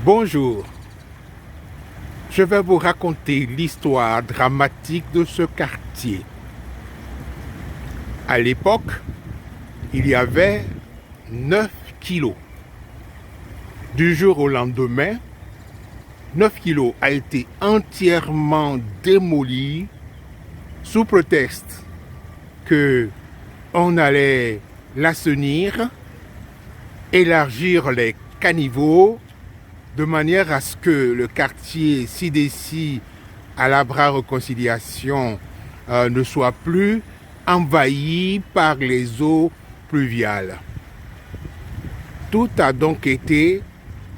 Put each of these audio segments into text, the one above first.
Bonjour, je vais vous raconter l'histoire dramatique de ce quartier. À l'époque, il y avait 9 kilos. Du jour au lendemain, 9 kilos a été entièrement démoli sous prétexte que on allait l'assainir, élargir les caniveaux de manière à ce que le quartier Sidessi à la Bras-Réconciliation ne soit plus envahi par les eaux pluviales. Tout a donc été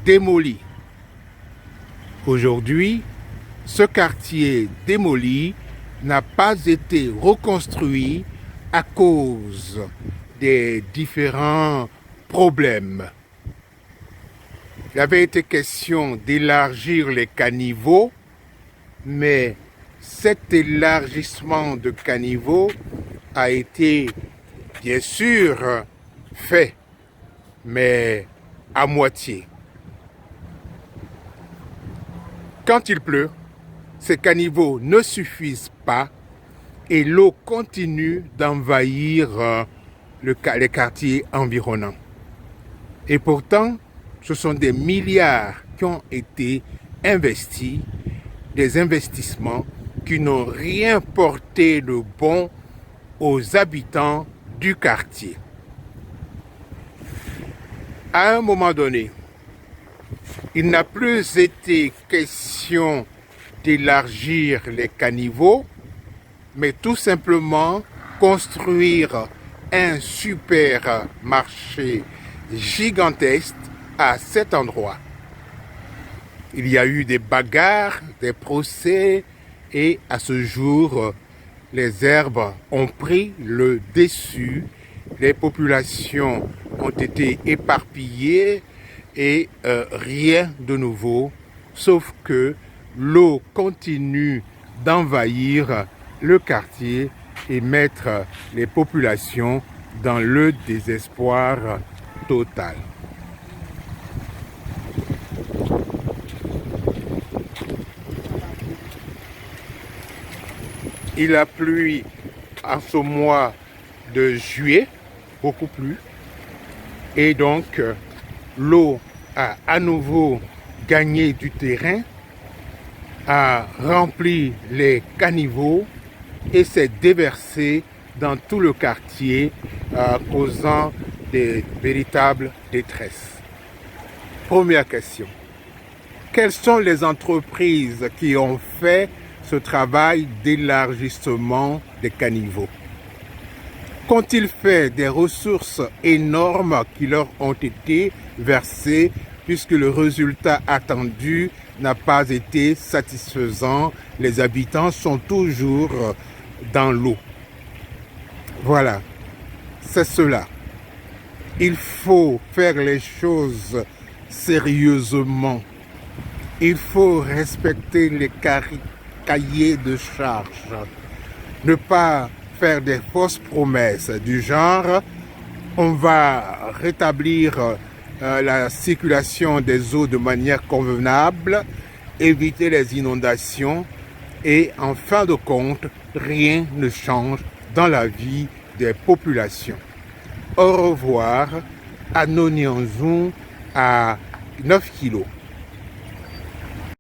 démoli. Aujourd'hui, ce quartier démoli n'a pas été reconstruit à cause des différents problèmes. Il avait été question d'élargir les caniveaux, mais cet élargissement de caniveaux a été bien sûr fait, mais à moitié. Quand il pleut, ces caniveaux ne suffisent pas et l'eau continue d'envahir les quartiers environnants. Et pourtant, ce sont des milliards qui ont été investis, des investissements qui n'ont rien porté de bon aux habitants du quartier. À un moment donné, il n'a plus été question d'élargir les caniveaux, mais tout simplement construire un supermarché gigantesque à cet endroit. Il y a eu des bagarres, des procès et à ce jour, les herbes ont pris le dessus, les populations ont été éparpillées et rien de nouveau, sauf que l'eau continue d'envahir le quartier et mettre les populations dans le désespoir total. Il a plu en ce mois de juillet, beaucoup plu, et donc l'eau a à nouveau gagné du terrain, a rempli les caniveaux et s'est déversée dans tout le quartier, causant des véritables détresses. Première question. Quelles sont les entreprises qui ont fait ce travail d'élargissement des caniveaux? Qu'ont-ils fait des ressources énormes qui leur ont été versées puisque le résultat attendu n'a pas été satisfaisant? Les habitants sont toujours dans l'eau. Voilà, c'est cela. Il faut faire les choses sérieusement. Il faut respecter les cahiers de charges. Ne pas faire des fausses promesses du genre on va rétablir la circulation des eaux de manière convenable, éviter les inondations et en fin de compte, rien ne change dans la vie des populations. Au revoir, à Nonianzou à 9 kilos.